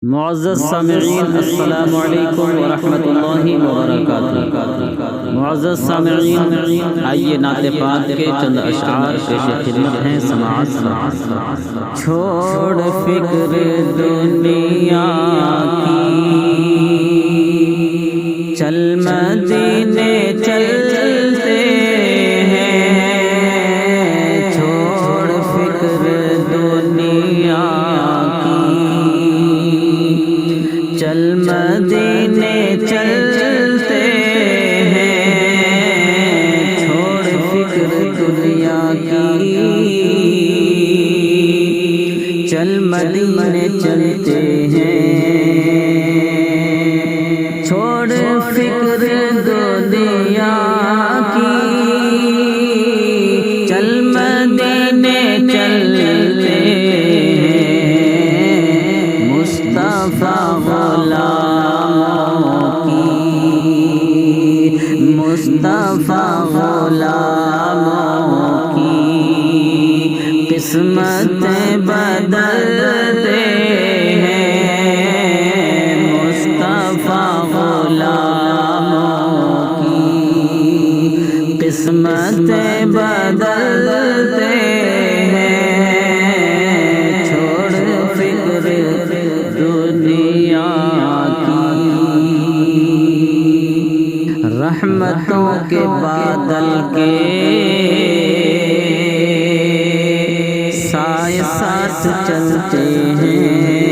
معزز سامعین السلام علیکم ورحمۃ اللہ وبرکاتہ۔ معزز سامعین، آئیے نعت پاک کے چند اشعار پیش خدمت ہیں، سماعت۔ چھوڑ فکر دنیا کی، چل مدینے چلتے ہیں، چھوڑ فکر دنیا چل مدینے چلتے ہیں، چھوڑ فکر دنیا کی، چل مدینے چلتے ہیں، چھوڑ فکر دنیا کی، چل مدینے چلتے مصطفیٰ غلاموں کی قسمت بدلتے ہیں، مصطفیٰ غلاموں کی قسمت بدلتے ہیں، چھوڑ فکر دنیا رحمتوں کے بادل کے سائے ساتھ چلتے ہیں،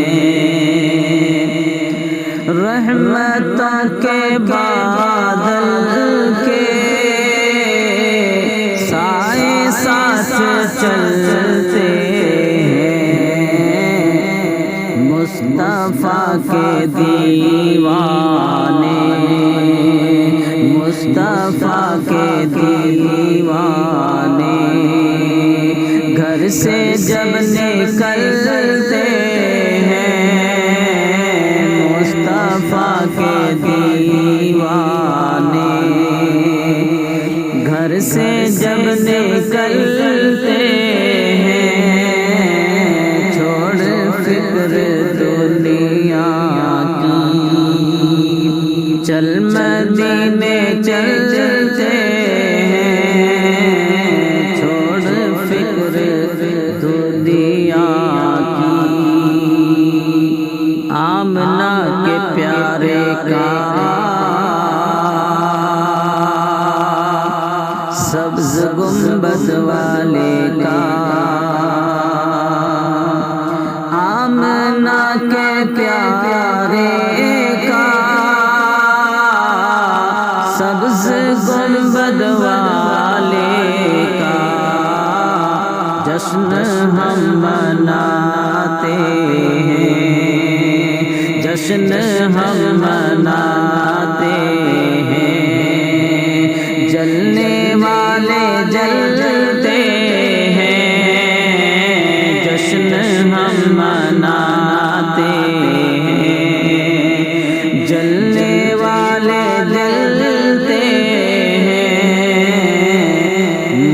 رحمتوں کے بادل کے سائے ساتھ چلتے ہیں، مصطفیٰ کے دیوانے، مصطفیٰ کے دیوانے، گھر سے جب نکلتے ہیں، مصطفیٰ کے دیوانے، گھر سے جب نکلتے ہیں، چھوڑ فکر دنیا کی، چل مدینے چلتے ہیں، چھوڑ فکر دنیا کی، آمنہ کے پیارے کا سبز گنبد والے کا، آمنہ کے پیارے کا سبز گنبد والے کا جشن ہم مناتے ہیں، جشن ہم مناتے ہیں، جلنے والے جلتے ہیں، جشن ہم مناتے ہیں، جلنے والے جلتے ہیں،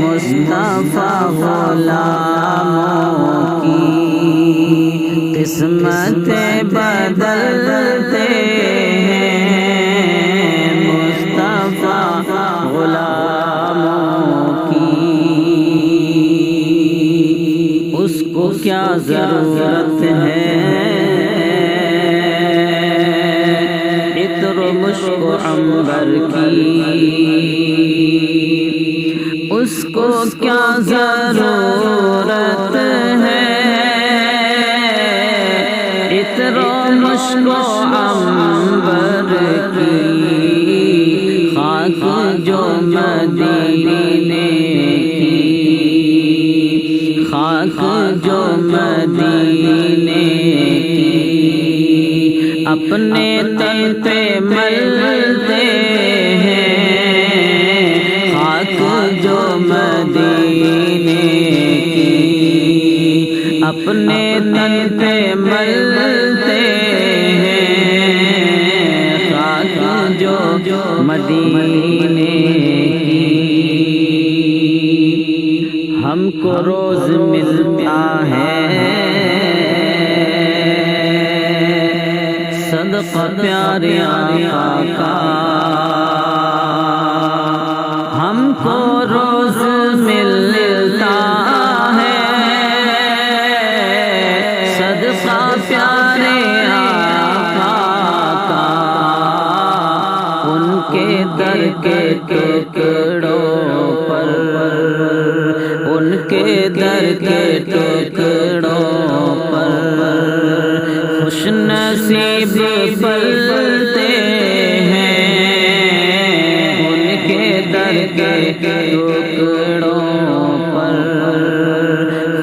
مصطفیٰ غلاموں کی قسمت بدلتے ہیں، مصطفیٰ غلاموں کی، اس کو کیا ضرورت ہے عطر و مشک و عنبر کی، اس کو کیا ضرورت ہے عطر و مشک و عنبر کی، خاک جو مدینے کی، خاک جو مدینے کی، اپنے تن پہ ملتے ہیں، خاک جو مدینے کی، اپنے تن پہ ملتے ہیں، خاک جو مدینے کی، ہم کو روز ملتا ہے صدقہ پیارے آقا کا ہم کو روز ملتا ہے، صدقہ پیارے آقا کا ان کے در کے ٹکڑوں پر، ان کے در کے ٹکڑوں پر خوش نصیب پلتے ہیں، ان کے در کے ٹکڑوں پر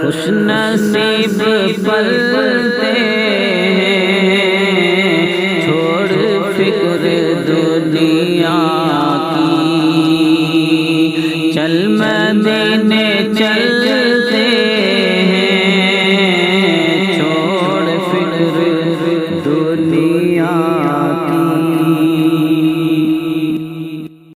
خوش نصیب پلتے ہیں، چھوڑ فکر دنیا کی چل مدینے چلتے ہیں، چھوڑ فکر دنیا